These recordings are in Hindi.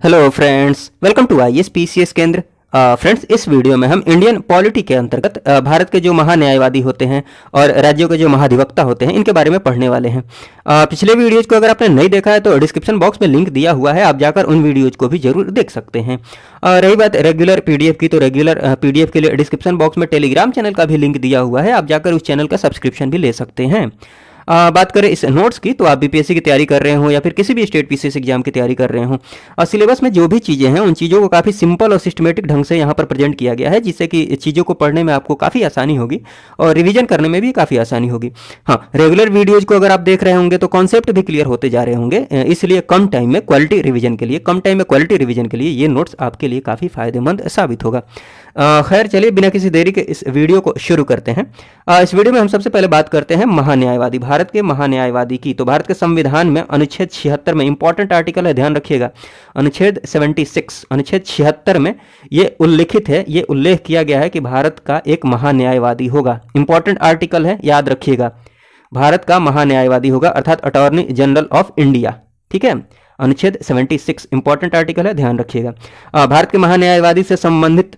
Hello friends, welcome to IAS PCS Kendra. Friends, इस वीडियो में हम इंडियन पॉलिटी के अंतर्गत भारत के जो महान्यायवादी होते हैं और राज्यों के जो महाधिवक्ता होते हैं इनके बारे में पढ़ने वाले हैं। पिछले वीडियोज को अगर आपने नहीं देखा है तो डिस्क्रिप्शन बॉक्स में लिंक दिया हुआ है, आप जाकर उन वीडियोज को भी जरूर देख सकते हैं। रही बात रेगुलर पीडीएफ की, तो रेगुलर पीडीएफ के लिए डिस्क्रिप्शन बॉक्स में टेलीग्राम चैनल का भी लिंक दिया हुआ है, आप जाकर उस चैनल का सब्सक्रिप्शन भी ले सकते हैं। बात करें इस नोट्स की, तो आप बीपीएससी की तैयारी कर रहे हो या फिर किसी भी स्टेट पीसीएस एग्जाम की तैयारी कर रहे हो और सिलेबस में जो भी चीज़ें हैं उन चीज़ों को काफ़ी सिंपल और सिस्टमेटिक ढंग से यहाँ पर प्रेजेंट किया गया है, जिससे कि चीज़ों को पढ़ने में आपको काफ़ी आसानी होगी और रिवीजन करने में भी काफ़ी आसानी होगी। हाँ, रेगुलर वीडियोज़ को अगर आप देख रहे होंगे तो कॉन्सेप्ट भी क्लियर होते जा रहे होंगे, इसलिए कम टाइम में क्वालिटी रिवीजन के लिए ये नोट्स आपके लिए काफ़ी फायदेमंद साबित होगा। खैर, चलिए बिना किसी देरी के इस वीडियो को शुरू करते हैं। इस वीडियो में हम सबसे पहले बात करते हैं महान्यायवादी, भारत के महान्यायवादी की। तो भारत के संविधान में अनुच्छेद 76 में इंपॉर्टेंट आर्टिकल है, ध्यान रखिएगा। अनुच्छेद 76 में ये उल्लिखित है, ये उल्लेख किया गया है कि भारत का एक महान्यायवादी होगा। इंपॉर्टेंट आर्टिकल है, याद रखिएगा, भारत का महान्यायवादी होगा, अर्थात अटॉर्नी जनरल ऑफ इंडिया। ठीक है, अनुच्छेद 76 इंपॉर्टेंट आर्टिकल है, ध्यान रखिएगा। भारत के महान्यायवादी से संबंधित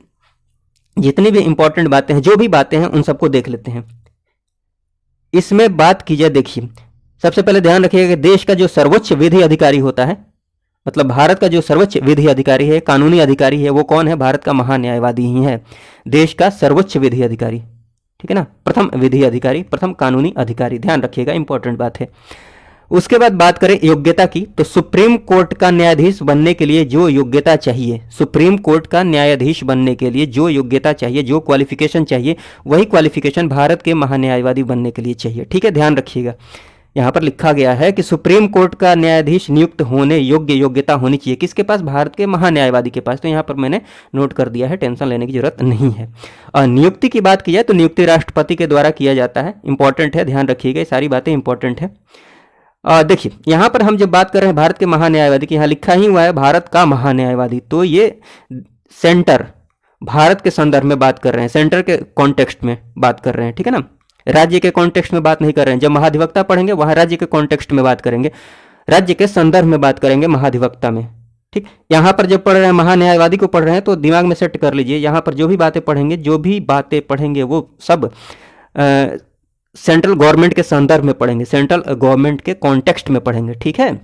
जितनी भी इंपॉर्टेंट बातें हैं, जो भी बातें हैं, उन सबको देख लेते हैं। इसमें बात की जाए, देखिए, सबसे पहले ध्यान रखिएगा कि देश का जो सर्वोच्च विधि अधिकारी होता है, मतलब भारत का जो सर्वोच्च विधि अधिकारी है, कानूनी अधिकारी है, वो कौन है? भारत का महान्यायवादी ही है, देश का सर्वोच्च विधि अधिकारी। ठीक है ना, प्रथम विधि अधिकारी, प्रथम कानूनी अधिकारी, ध्यान रखिएगा, इंपॉर्टेंट बात है। उसके बाद बात करें योग्यता की, तो सुप्रीम कोर्ट का न्यायाधीश बनने के लिए जो योग्यता चाहिए, सुप्रीम कोर्ट का न्यायाधीश बनने के लिए जो योग्यता चाहिए, जो क्वालिफिकेशन चाहिए, वही क्वालिफिकेशन भारत के महान्यायवादी बनने के लिए चाहिए। ठीक है, ध्यान रखिएगा, यहाँ पर लिखा गया है कि सुप्रीम कोर्ट का न्यायाधीश नियुक्त होने योग्य योग्यता होनी चाहिए। किसके पास? भारत के महान्यायवादी के पास। तो यहाँ पर मैंने नोट कर दिया है, टेंशन लेने की जरूरत नहीं है। और नियुक्ति की बात की जाए तो नियुक्ति राष्ट्रपति के द्वारा किया जाता है, इंपॉर्टेंट है, ध्यान रखिएगा, ये सारी बातें इंपॉर्टेंट है। देखिए, यहाँ पर हम जब बात कर रहे हैं भारत के महान्यायवादी की, यहाँ लिखा ही हुआ है भारत का महान्यायवादी, तो ये सेंटर, भारत के संदर्भ में बात कर रहे हैं, सेंटर के कॉन्टेक्स्ट में बात कर रहे हैं। ठीक है ना, राज्य के कॉन्टेक्स्ट में बात नहीं कर रहे हैं। जब महाधिवक्ता पढ़ेंगे वहाँ राज्य के कॉन्टेक्स्ट में बात करेंगे, राज्य के संदर्भ में बात करेंगे महाधिवक्ता में। ठीक, यहाँ पर जब पढ़ रहे हैं महान्यायवादी को पढ़ रहे हैं तो दिमाग में सेट कर लीजिए, यहाँ पर जो भी बातें पढ़ेंगे वो सब सेंट्रल गवर्नमेंट के संदर्भ में पढ़ेंगे, सेंट्रल गवर्नमेंट के कॉन्टेक्स्ट में पढ़ेंगे। ठीक है,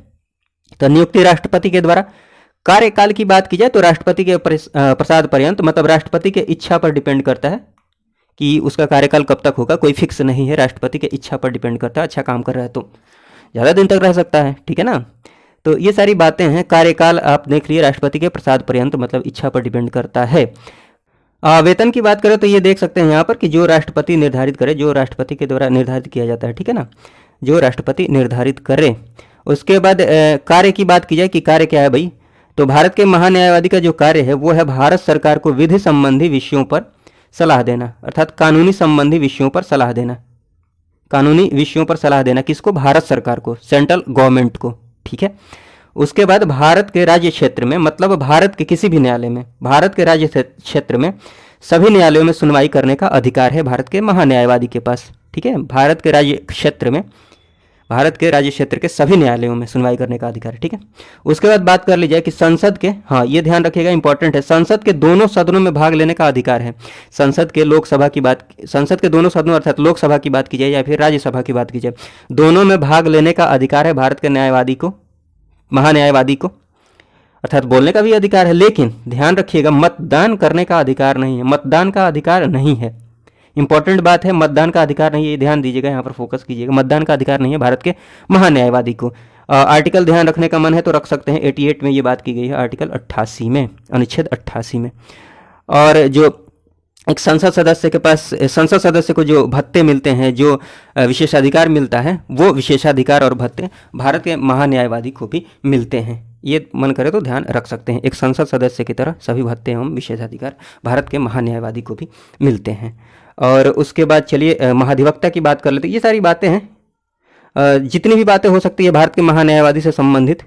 तो नियुक्ति राष्ट्रपति के द्वारा। कार्यकाल की बात की जाए तो राष्ट्रपति के प्रसाद पर्यंत, मतलब राष्ट्रपति के इच्छा पर डिपेंड करता है कि उसका कार्यकाल कब तक होगा, कोई फिक्स नहीं है, राष्ट्रपति के इच्छा पर डिपेंड करता है। अच्छा काम कर रहा है तो ज़्यादा दिन तक रह सकता है। ठीक है ना, तो ये सारी बातें हैं। कार्यकाल आप देख लिए, राष्ट्रपति के प्रसाद पर्यंत, मतलब इच्छा पर डिपेंड करता है। वेतन की बात करें तो ये देख सकते हैं यहाँ पर कि जो राष्ट्रपति निर्धारित करे, जो राष्ट्रपति के द्वारा निर्धारित किया जाता है। ठीक है ना, जो राष्ट्रपति निर्धारित करे। उसके बाद कार्य की बात की जाए कि कार्य क्या है भाई, तो भारत के महान्यायवादी का जो कार्य है वो है भारत सरकार को विधि संबंधी विषयों पर सलाह देना, अर्थात कानूनी संबंधी विषयों पर सलाह देना, कानूनी विषयों पर सलाह देना। किसको? भारत सरकार को, सेंट्रल गवर्नमेंट को। ठीक है, उसके बाद भारत के राज्य क्षेत्र में, मतलब भारत के किसी भी न्यायालय में, भारत के राज्य क्षेत्र में सभी न्यायालयों में सुनवाई करने का अधिकार है भारत के महान्यायवादी के पास। ठीक है, भारत के राज्य क्षेत्र में, भारत के राज्य क्षेत्र के सभी न्यायालयों में सुनवाई करने का अधिकार है। ठीक है, उसके बाद बात कर ली जाए कि संसद के, हाँ ये ध्यान रखिएगा, इंपॉर्टेंट है, संसद के दोनों सदनों में भाग लेने का अधिकार है। संसद के संसद के दोनों सदनों अर्थात लोकसभा की बात की जाए या फिर राज्यसभा की बात की जाए, दोनों में भाग लेने का अधिकार है भारत के न्यायवादी को, महान्यायवादी को, अर्थात बोलने का भी अधिकार है। लेकिन ध्यान रखिएगा, मतदान करने का अधिकार नहीं है, मतदान का अधिकार नहीं है। इंपॉर्टेंट बात है, मतदान का अधिकार नहीं है, ये ध्यान दीजिएगा, यहाँ पर फोकस कीजिएगा, मतदान का अधिकार नहीं है भारत के महान्यायवादी को। आर्टिकल ध्यान रखने का मन है तो रख सकते हैं, 88 में ये बात की गई है, आर्टिकल 88 में, अनुच्छेद 88 में। और जो एक संसद सदस्य के पास, संसद सदस्य को जो भत्ते मिलते हैं, जो विशेषाधिकार मिलता है, वो विशेषाधिकार और भत्ते भारत के महान्यायवादी को भी मिलते हैं। ये मन करे तो ध्यान रख सकते हैं, एक संसद सदस्य की तरह सभी भत्ते एवं विशेषाधिकार भारत के महान्यायवादी को भी मिलते हैं। और उसके बाद चलिए महाधिवक्ता की बात कर लेते हैं। ये सारी बातें हैं, जितनी भी बातें हो सकती है भारत के महान्यायवादी से संबंधित,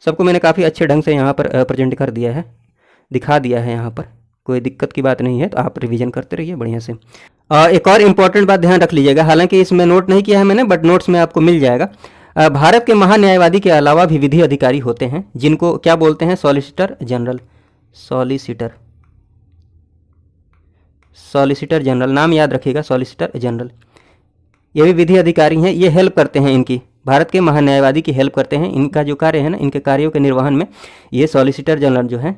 सबको मैंने काफ़ी अच्छे ढंग से यहाँ पर प्रेजेंट कर दिया है, दिखा दिया है, यहाँ पर कोई दिक्कत की बात नहीं है, तो आप रिवीजन करते रहिए बढ़िया से। एक और इम्पॉर्टेंट बात ध्यान रख लीजिएगा, हालांकि इसमें नोट नहीं किया है मैंने, बट नोट्स में आपको मिल जाएगा। भारत के महान्यायवादी के अलावा भी विधि अधिकारी होते हैं जिनको क्या बोलते हैं, solicitor general. Solicitor solicitor general, नाम याद रखिएगा, सॉलिसिटर जनरल। ये भी विधि अधिकारी हैं, ये हेल्प करते हैं, इनकी भारत के महान्यायवादी की हेल्प करते हैं। इनका जो कार्य है ना, इनके कार्यों के निर्वहन में ये सॉलिसिटर जनरल जो है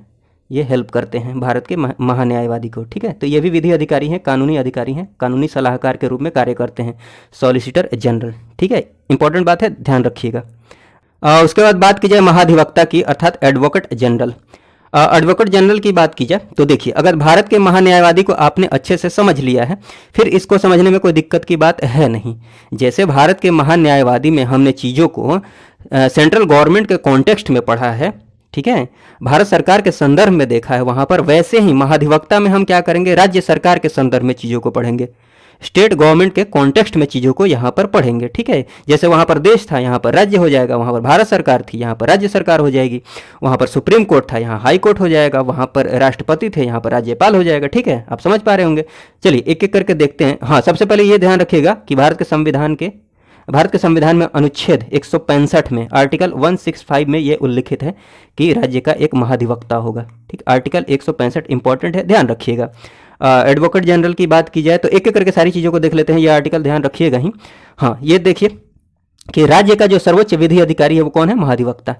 ये हेल्प करते हैं भारत के महान्यायवादी को। ठीक है, तो ये भी विधि अधिकारी हैं, कानूनी अधिकारी हैं, कानूनी सलाहकार के रूप में कार्य करते हैं, सॉलिसिटर जनरल। ठीक है, इंपॉर्टेंट बात है, ध्यान रखिएगा। उसके बाद बात की जाए महाधिवक्ता की, अर्थात एडवोकेट जनरल। एडवोकेट जनरल की बात की जाए तो देखिए, अगर भारत के महान्यायवादी को आपने अच्छे से समझ लिया है, फिर इसको समझने में कोई दिक्कत की बात है नहीं। जैसे भारत के महान्यायवादी में हमने चीज़ों को सेंट्रल गवर्नमेंट के कॉन्टेक्स्ट में पढ़ा है, ठीक है, भारत सरकार के संदर्भ में देखा है वहाँ पर, वैसे ही महाधिवक्ता में हम क्या करेंगे, राज्य सरकार के संदर्भ में चीज़ों को पढ़ेंगे, स्टेट गवर्नमेंट के कॉन्टेक्स्ट में चीज़ों को यहाँ पर पढ़ेंगे। ठीक है, जैसे वहाँ पर देश था, यहाँ पर राज्य हो जाएगा, वहाँ पर भारत सरकार थी, यहाँ पर राज्य सरकार हो जाएगी, वहाँ पर सुप्रीम कोर्ट था, यहाँ हाई कोर्ट हो जाएगा, वहाँ पर राष्ट्रपति थे, यहाँ पर राज्यपाल हो जाएगा। ठीक है, आप समझ पा रहे होंगे। चलिए एक एक करके देखते हैं। हाँ, सबसे पहले ये ध्यान रखिएगा कि भारत के संविधान में अनुच्छेद 165 में आर्टिकल 165 में ये उल्लिखित है कि राज्य का एक महाधिवक्ता होगा। ठीक, आर्टिकल 165 इंपॉर्टेंट है, ध्यान रखिएगा। एडवोकेट जनरल की बात की जाए तो एक एक करके सारी चीज़ों को देख लेते हैं, ये आर्टिकल ध्यान रखिएगा ही। हाँ, ये देखिए कि राज्य का जो सर्वोच्च विधि अधिकारी है वो कौन है, महाधिवक्ता।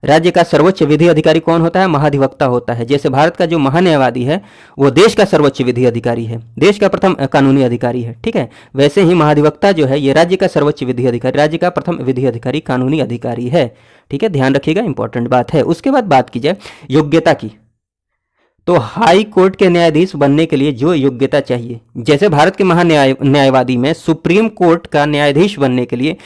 राज्य का सर्वोच्च विधि अधिकारी कौन होता है, महाधिवक्ता होता है। जैसे भारत का जो महान्यायवादी है वो देश का सर्वोच्च विधि अधिकारी है, देश का प्रथम कानूनी अधिकारी है। ठीक है, वैसे ही महाधिवक्ता जो है ये राज्य का सर्वोच्च विधि अधिकारी, राज्य का प्रथम विधि अधिकारी, कानूनी अधिकारी है। ठीक है, ध्यान रखिएगा, इंपॉर्टेंट बात है। उसके बाद बात की जाए योग्यता की, तो हाई कोर्ट के न्यायाधीश बनने के लिए जो योग्यता चाहिए, जैसे भारत के न्यायवादी में सुप्रीम कोर्ट का न्यायाधीश बनने के लिए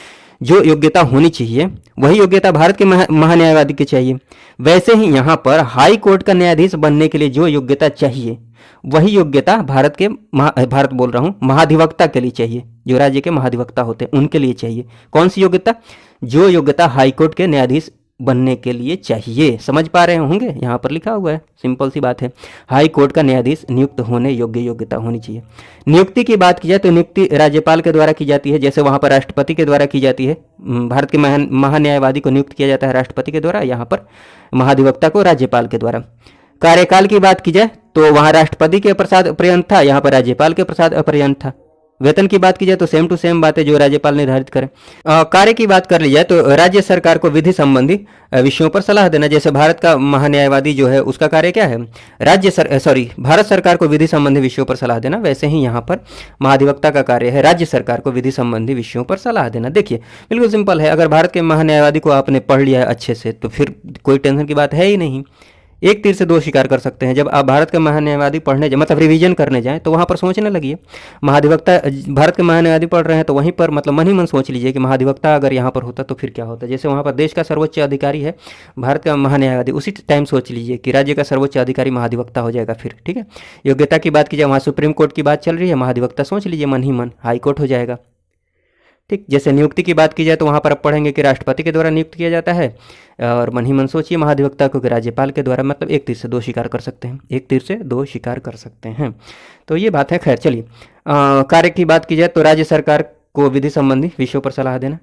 जो योग्यता होनी चाहिए वही योग्यता भारत के महान्यायवादी की चाहिए। वैसे ही यहाँ पर हाई कोर्ट का न्यायाधीश बनने के लिए जो योग्यता चाहिए वही योग्यता भारत बोल रहा हूँ महाधिवक्ता के लिए चाहिए, जो राज्य के महाधिवक्ता होते हैं उनके लिए चाहिए। कौन सी योग्यता, जो योग्यता हाई कोर्ट के न्यायाधीश बनने के लिए चाहिए। समझ पा रहे होंगे, यहाँ पर लिखा हुआ है, सिंपल सी बात है, हाई कोर्ट का न्यायाधीश नियुक्त होने योग्य योग्यता होनी चाहिए। नियुक्ति की बात की जाए तो नियुक्ति राज्यपाल के द्वारा की जाती है, जैसे वहाँ पर राष्ट्रपति के द्वारा की जाती है। भारत के महान्यायवादी को नियुक्त किया जाता है राष्ट्रपति के द्वारा, यहाँ पर महाधिवक्ता को राज्यपाल के द्वारा। कार्यकाल की बात की जाए तो वहाँ राष्ट्रपति के प्रसाद पर्यंत था, यहाँ पर राज्यपाल के प्रसाद पर्यंत था। वेतन की बात की जाए तो सेम टू सेम बात है जो राज्यपाल निर्धारित करें। कार्य की बात कर ली जाए तो राज्य सरकार को विधि संबंधी विषयों पर सलाह देना, जैसे भारत का महान्यायवादी जो है उसका कार्य क्या है, भारत सरकार को विधि संबंधी विषयों पर सलाह देना, वैसे ही यहाँ पर महाधिवक्ता का कार्य है राज्य सरकार को विधि संबंधी विषयों पर सलाह देना। देखिए बिल्कुल सिंपल है, अगर भारत के महान्यायवादी को आपने पढ़ लिया है अच्छे से तो फिर कोई टेंशन की बात है ही नहीं। एक तीर से दो शिकार कर सकते हैं। जब आप भारत के महान्यायवादी पढ़ने जाए, मतलब रिवीजन करने जाएं, तो वहाँ पर सोचने लगिए महाधिवक्ता, भारत के महान्यायवादी पढ़ रहे हैं तो वहीं पर मतलब मन ही मन सोच लीजिए कि महाधिवक्ता अगर यहाँ पर होता तो फिर क्या होता। जैसे वहाँ पर देश का सर्वोच्च अधिकारी है भारत का महान्यायवादी, उसी टाइम सोच लीजिए कि राज्य का सर्वोच्च अधिकारी महाधिवक्ता हो जाएगा फिर। ठीक है, योग्यता की बात की जाए, वहाँ सुप्रीम कोर्ट की बात चल रही है, महाधिवक्ता सोच लीजिए मन ही मन हाई कोर्ट हो जाएगा। ठीक, जैसे नियुक्ति की बात की जाए तो वहाँ पर अब पढ़ेंगे कि राष्ट्रपति के द्वारा नियुक्त किया जाता है, और मन ही मन सोचिए महाधिवक्ता को कि राज्यपाल के द्वारा, मतलब एक तीर से दो शिकार कर सकते हैं, एक तीर से दो शिकार कर सकते हैं। तो ये बात है। खैर चलिए, कार्य की बात की जाए तो राज्य सरकार को विधि संबंधी विषयों पर सलाह देना,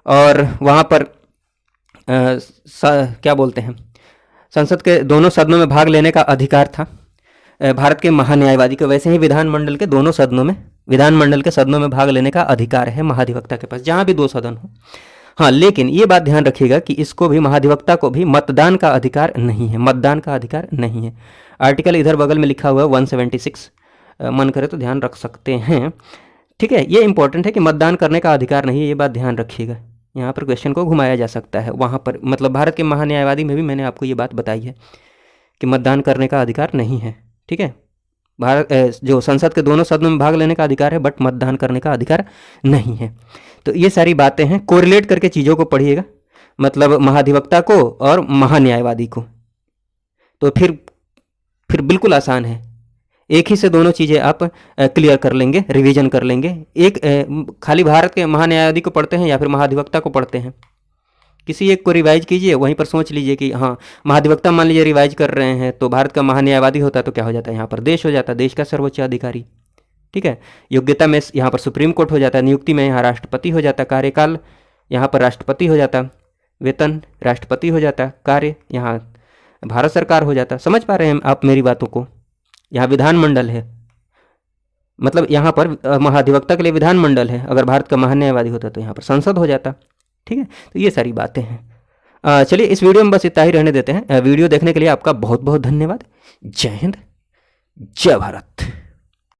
और वहाँ पर क्या बोलते हैं, संसद के दोनों सदनों में भाग लेने का अधिकार था भारत के महान्यायवादी को। वैसे ही विधानमंडल के सदनों में भाग लेने का अधिकार है महाधिवक्ता के पास, जहां भी दो सदन हो। हाँ, लेकिन ये बात ध्यान रखिएगा कि इसको भी, महाधिवक्ता को भी मतदान का अधिकार नहीं है, मतदान का अधिकार नहीं है। आर्टिकल इधर बगल में लिखा हुआ है 176, मन करे तो ध्यान रख सकते हैं। ठीक है, ये इंपॉर्टेंट है कि मतदान करने का अधिकार नहीं है, ये बात ध्यान रखिएगा। यहाँ पर क्वेश्चन को घुमाया जा सकता है, वहाँ पर मतलब भारत के महान्यायवादी में भी मैंने आपको ये बात बताई है कि मतदान करने का अधिकार नहीं है। ठीक है, भारत जो संसद के दोनों सदनों में भाग लेने का अधिकार है, बट मतदान करने का अधिकार नहीं है। तो ये सारी बातें हैं, कोरिलेट करके चीज़ों को पढ़िएगा, मतलब महाधिवक्ता को और महान्यायवादी को, तो फिर बिल्कुल आसान है। एक ही से दोनों चीज़ें आप क्लियर कर लेंगे, रिवीजन कर लेंगे। एक खाली भारत के महान्यायवादी को पढ़ते हैं या फिर महाधिवक्ता को पढ़ते हैं, किसी एक को रिवाइज कीजिए, वहीं पर सोच लीजिए कि हाँ महाधिवक्ता मान लीजिए रिवाइज कर रहे हैं तो भारत का महान्यायवादी होता है तो क्या हो जाता है, यहाँ पर देश हो जाता है, देश का सर्वोच्च अधिकारी। ठीक है, योग्यता में यहाँ पर सुप्रीम कोर्ट हो जाता है, नियुक्ति में यहाँ राष्ट्रपति हो जाता है, कार्यकाल यहाँ पर राष्ट्रपति हो जाता, वेतन राष्ट्रपति हो जाता, कार्य यहाँ भारत सरकार हो जाता। समझ पा रहे हैं आप मेरी बातों को? यहाँ विधानमंडल है, मतलब यहाँ पर महाधिवक्ता के लिए विधानमंडल है, अगर भारत का महान्यायवादी होता तो यहाँ पर संसद हो जाता। ठीक है, तो ये सारी बातें हैं। चलिए इस वीडियो में बस इतना ही रहने देते हैं। वीडियो देखने के लिए आपका बहुत बहुत धन्यवाद। जय हिंद, जय भारत।